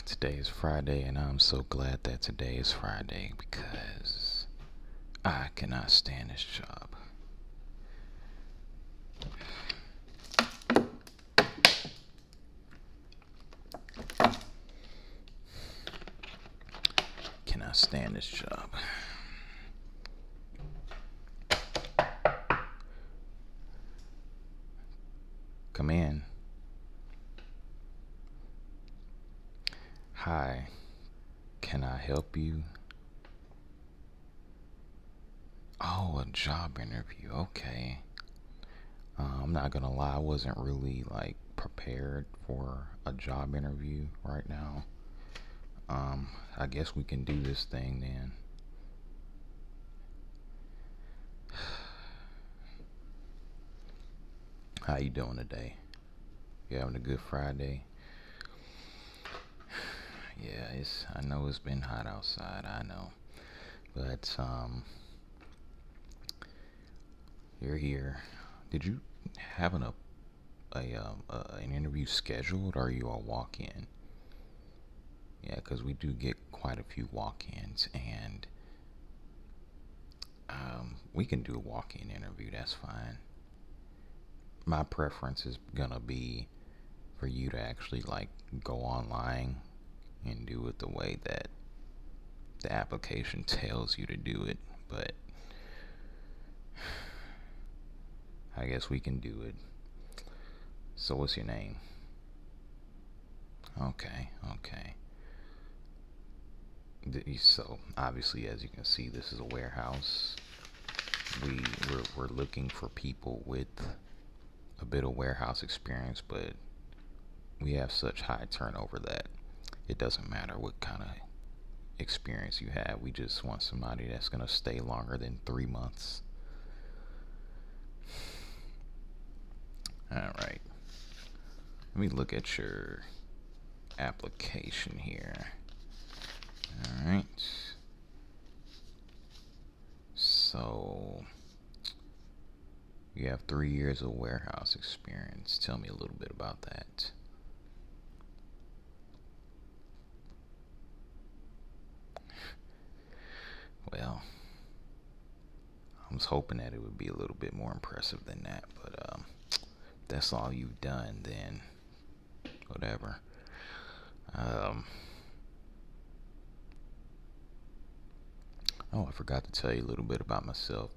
Today is Friday, and I'm so glad that today is Friday because I cannot stand this job. Cannot stand this job. Come in. Hi, can I help you? Oh, a job interview. Okay. I'm not gonna lie, I wasn't really prepared for a job interview right now. I guess we can do this thing then. How you doing today? You having a good Friday? Yeah, I know it's been hot outside, I know. But you're here. Did you have an interview scheduled, or are you a walk-in? Yeah, because we do get quite a few walk-ins, and we can do a walk-in interview. That's fine. My preference is gonna be for you to actually go online and do it the way that the application tells you to do it. But I guess we can do it. So what's your name? Okay. So obviously, as you can see, this is a warehouse. We're looking for people with a bit of warehouse experience, but we have such high turnover that it doesn't matter what kind of experience you have. We just want somebody that's gonna stay longer than 3 months. All right. Let me look at your application here. All right. So you have 3 years of warehouse experience. Tell me a little bit about that. Well, I was hoping that it would be a little bit more impressive than that, but that's all you've done, then whatever. Oh, I forgot to tell you a little bit about myself.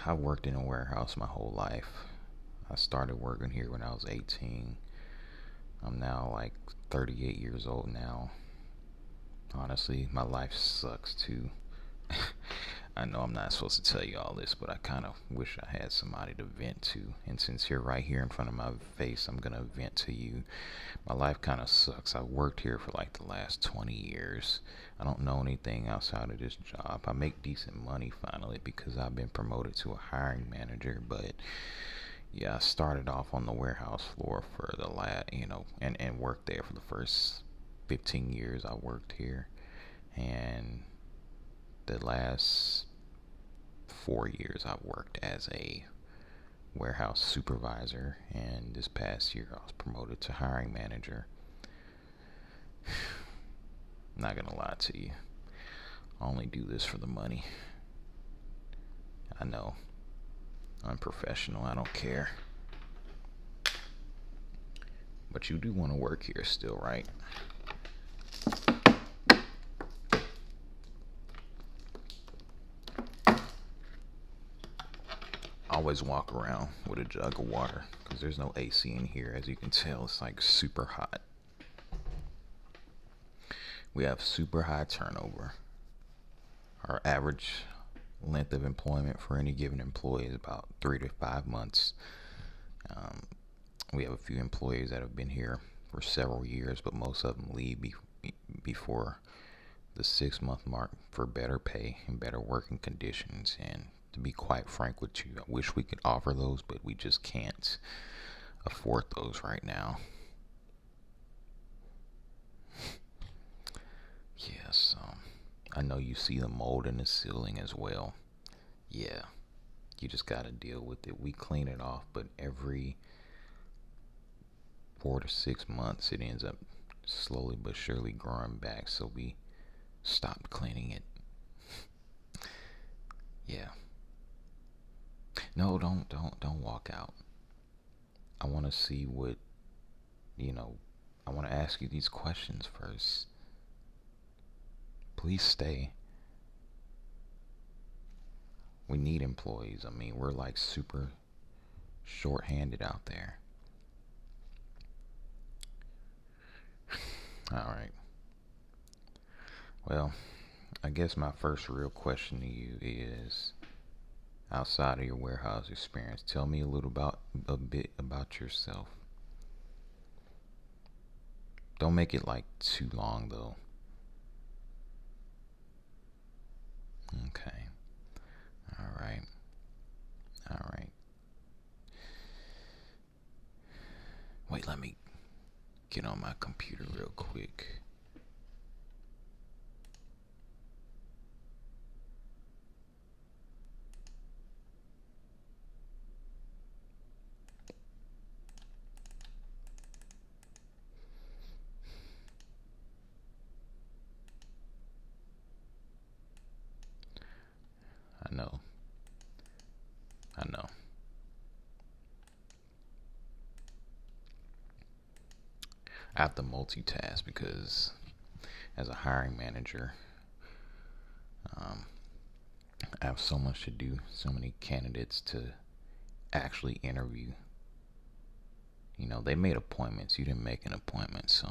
I worked in a warehouse my whole life. I started working here when I was 18. I'm now 38 years old now. Honestly, my life sucks too. I know I'm not supposed to tell you all this, but I kind of wish I had somebody to vent to. And since you're right here in front of my face, I'm going to vent to you. My life kind of sucks. I've worked here for the last 20 years. I don't know anything outside of this job. I make decent money finally because I've been promoted to a hiring manager, but yeah, I started off on the warehouse floor for the and worked there for the first 15 years I worked here. And the last 4 years I worked as a warehouse supervisor, and this past year I was promoted to hiring manager. I'm not gonna lie to you, I only do this for the money. I know, unprofessional, I don't care. But you do want to work here still, right? Always walk around with a jug of water because there's no AC in here. As you can tell, it's super hot. We have super high turnover. Our average length of employment for any given employee is about 3 to 5 months. We have a few employees that have been here for several years, but most of them leave before the 6 month mark for better pay and better working conditions. And to be quite frank with you, I wish we could offer those, but we just can't afford those right now. Yes, I know you see the mold in the ceiling as well. Yeah, you just gotta deal with it. We clean it off, but every 4 to 6 months it ends up slowly but surely growing back, so we stopped cleaning it. Yeah. No, don't walk out. I want to see what, you know, I want to ask you these questions first. Please stay. We need employees. I mean, we're like super short-handed out there. All right. Well, I guess my first real question to you is, outside of your warehouse experience, tell me a bit about yourself. Don't make it like too long though. Okay. All right. All right. Wait, let me get on my computer real quick. I know. I know. I have to multitask because as a hiring manager, um, I have so much to do, so many candidates to actually interview. They made appointments. You didn't make an appointment, so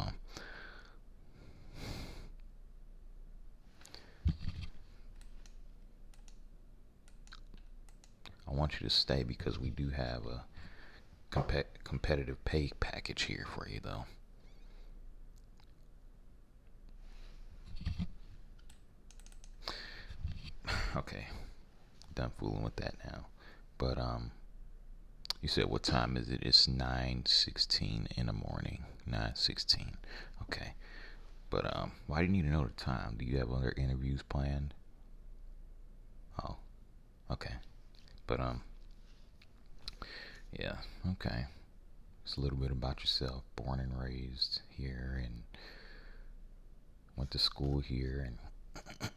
I want you to stay because we do have a competitive pay package here for you, though. Okay, done fooling with that now. But you said what time is it? It's 9:16 in the morning. 9:16. Okay. But why do you need to know the time? Do you have other interviews planned? Oh, okay. But yeah, okay. It's a little bit about yourself. Born and raised here, and went to school here, and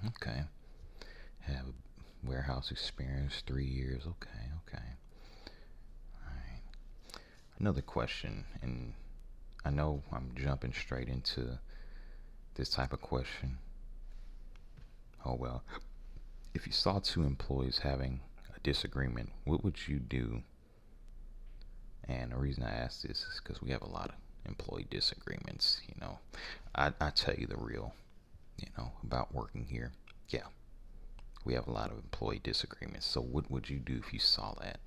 okay. Have a warehouse experience, 3 years. Okay, okay. All right. Another question, and I know I'm jumping straight into this type of question. Oh well. If you saw two employees having a disagreement, what would you do? And the reason I ask this is because we have a lot of employee disagreements. I tell you the real, about working here. Yeah, we have a lot of employee disagreements. So what would you do if you saw that?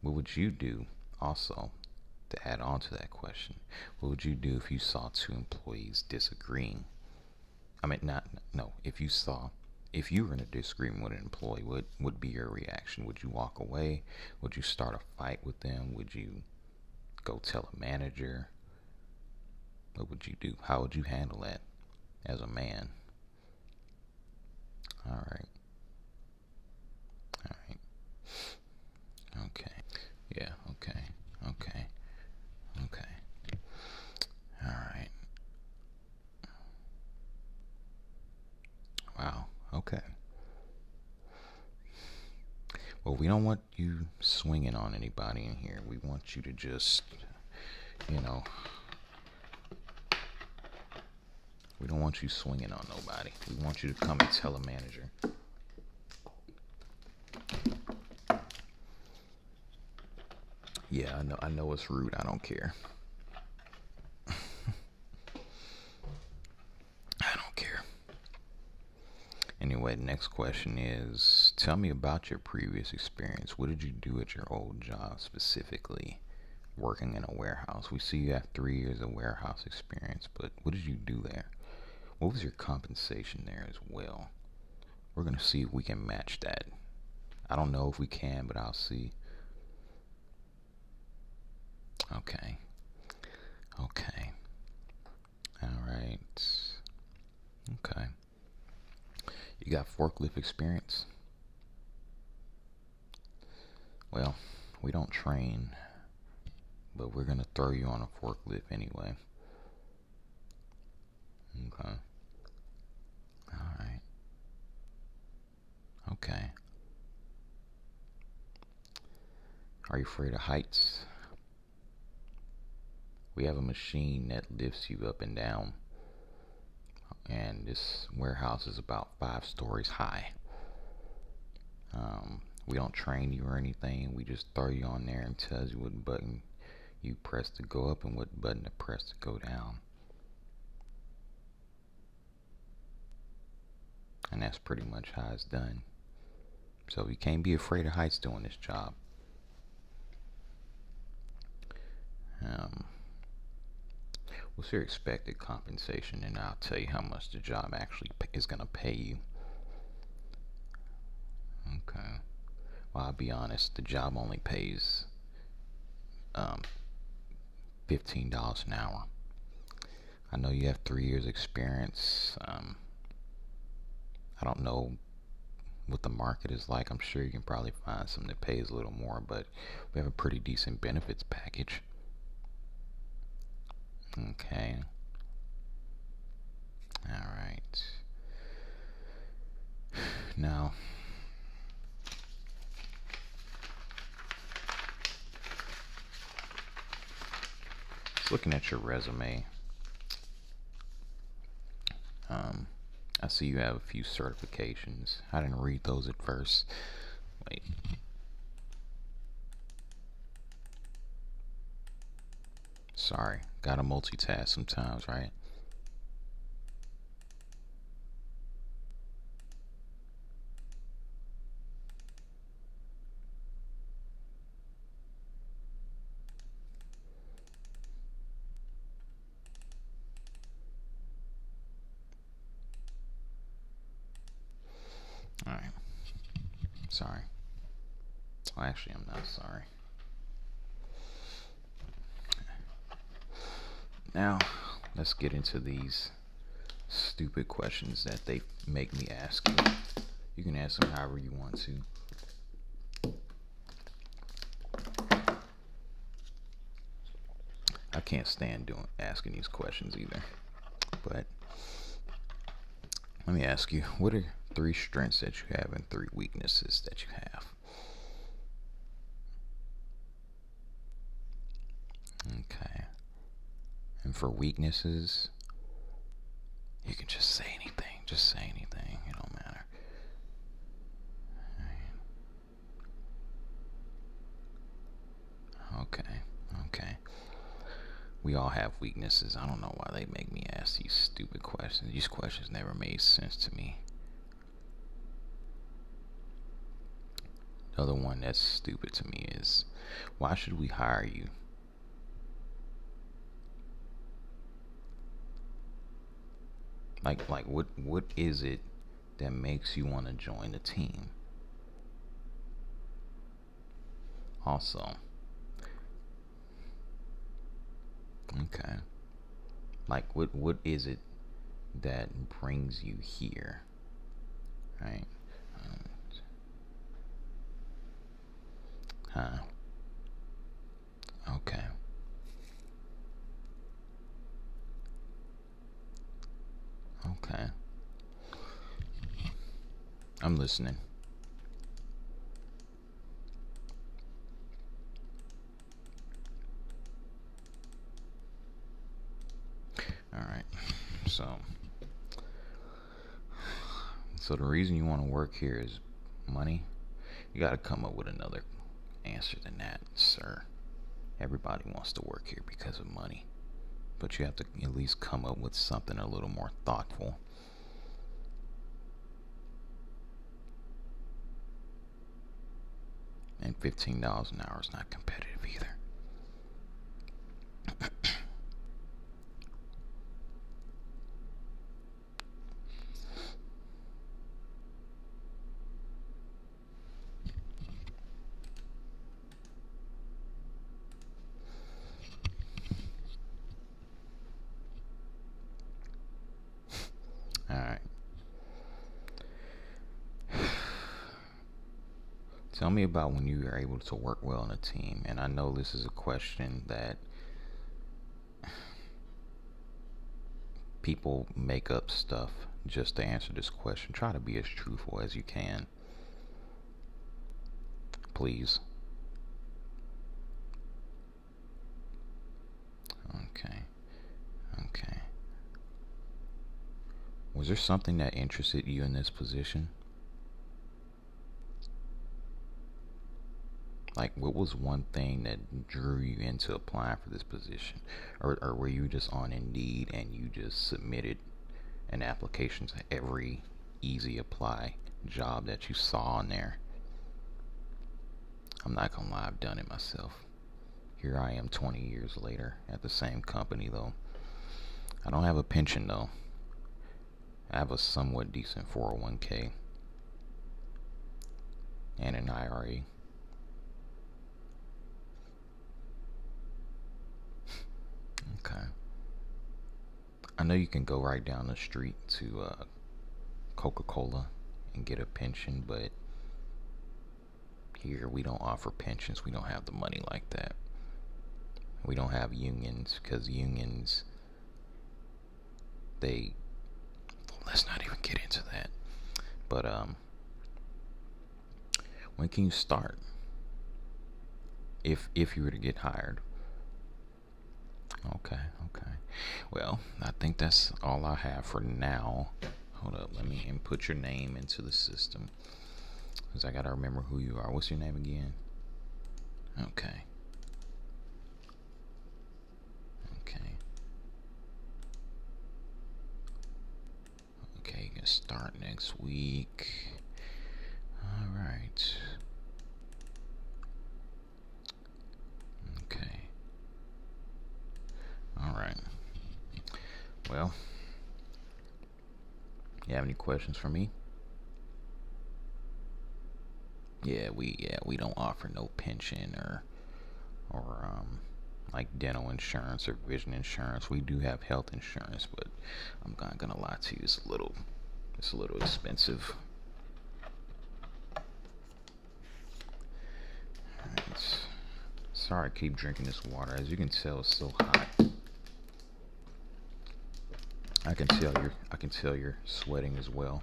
What would you do also, to add on to that question? What would you do if you saw two employees disagreeing? I mean, not, no, if you were in a disagreement with an employee, what would be your reaction? Would you walk away? Would you start a fight with them? Would you go tell a manager? What would you do? How would you handle that as a man? All right. All right. Okay. Yeah. Okay. Okay. Okay. All right. Wow. Okay. Well, we don't want you swinging on anybody in here. We want you to just, you know, we don't want you swinging on nobody. We want you to come and tell a manager. Yeah, I know. I know it's rude. I don't care. I don't care. Anyway, the next question is, tell me about your previous experience. What did you do at your old job specifically, working in a warehouse? We see you have 3 years of warehouse experience, but what did you do there? What was your compensation there as well? We're going to see if we can match that. I don't know if we can, but I'll see. Okay. Okay. All right. Okay. You got forklift experience? Well, we don't train, but we're going to throw you on a forklift anyway. Are you afraid of heights? We have a machine that lifts you up and down, and this warehouse is about 5 stories high. We don't train you or anything. We just throw you on there and tells you what button you press to go up and what button to press to go down. And that's pretty much how it's done. So you can't be afraid of heights doing this job. What's your expected compensation? And I'll tell you how much the job actually is going to pay you. Okay. Well, I'll be honest, the job only pays $15 an hour. I know you have 3 years experience. I don't know what the market is like. I'm sure you can probably find something that pays a little more, but we have a pretty decent benefits package. Okay. All right. Now, looking at your resume, I see you have a few certifications. I didn't read those at first. Wait. Sorry, gotta multitask sometimes, right? Alright. Sorry. Well, actually, I'm not sorry. Now, let's get into these stupid questions that they make me ask you. You can ask them however you want to. I can't stand asking these questions either. But let me ask you, what are 3 strengths that you have and 3 weaknesses that you have? Okay. And for weaknesses, you can just say anything. Just say anything. It don't matter. Okay. Okay. We all have weaknesses. I don't know why they make me ask these stupid questions. These questions never made sense to me. The other one that's stupid to me is, why should we hire you? Like what is it that makes you want to join the team? Also, okay. Like what is it that brings you here? Right? Huh? Okay. Okay. I'm listening. All right. So the reason you want to work here is money. You got to come up with another answer than that, sir. Everybody wants to work here because of money, but you have to at least come up with something a little more thoughtful. And $15 an hour is not competitive either. All right. Tell me about when you are able to work well in a team. And I know this is a question that people make up stuff just to answer this question. Try to be as truthful as you can. Please. Was there something that interested you in this position? Like, what was one thing that drew you into applying for this position? Or were you just on Indeed and you just submitted an application to every easy apply job that you saw on there? I'm not gonna lie, I've done it myself. Here I am 20 years later at the same company though. I don't have a pension though. I have a somewhat decent 401k and an IRA. Okay. I know you can go right down the street to Coca-Cola and get a pension, but here we don't offer pensions. We don't have the money like that. We don't have unions because unions, they, let's not even get into that. But when can you start? If you were to get hired. Okay. Well, I think that's all I have for now. Hold up, let me input your name into the system, because I gotta remember who you are. What's your name again? Okay. You can start next week. Alright. Okay. Alright. Well, you have any questions for me? Yeah, we don't offer no pension or like dental insurance or vision insurance. We do have health insurance, but I'm not gonna lie to you, it's a little expensive. Alright. Sorry, I keep drinking this water. As you can tell, it's so hot. I can tell you're sweating as well,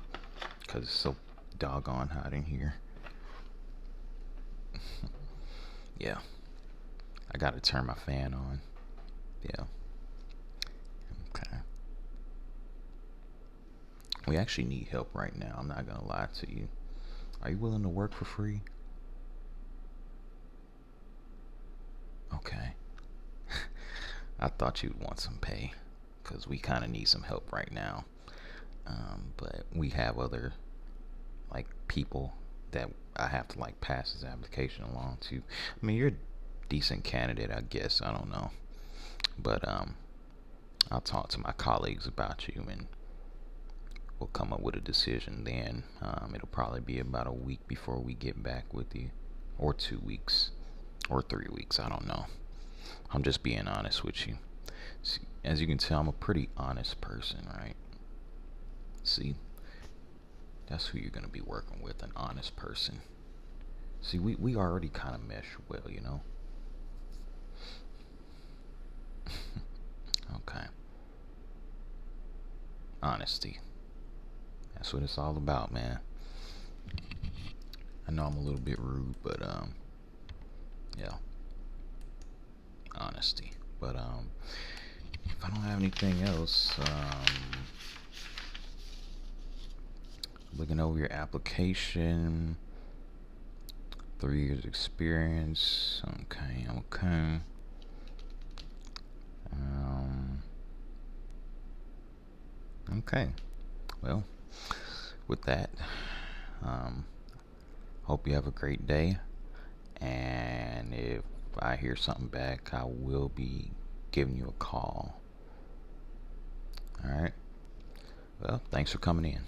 because it's so doggone hot in here. Yeah, I gotta turn my fan on. Yeah. Okay. We actually need help right now. I'm not gonna lie to you. Are you willing to work for free? Okay. I thought you'd want some pay, because we kind of need some help right now. But we have other like people that I have to like pass this application along to. I mean, you're a decent candidate, I guess. I don't know, but I'll talk to my colleagues about you, and we'll come up with a decision then. It'll probably be about a week before we get back with you, or 2 weeks, or 3 weeks. I don't know. I'm just being honest with you. See, as you can tell, I'm a pretty honest person, right? See, that's who you're going to be working with, an honest person. See, we already kind of mesh well, you know? Okay. Honesty. That's what it's all about, man. I know I'm a little bit rude, but yeah. Honesty. But if I don't have anything else, looking over your application, 3 years experience. Okay. Okay. Well, with that, hope you have a great day. And if I hear something back, I will be giving you a call. Alright. Well, thanks for coming in.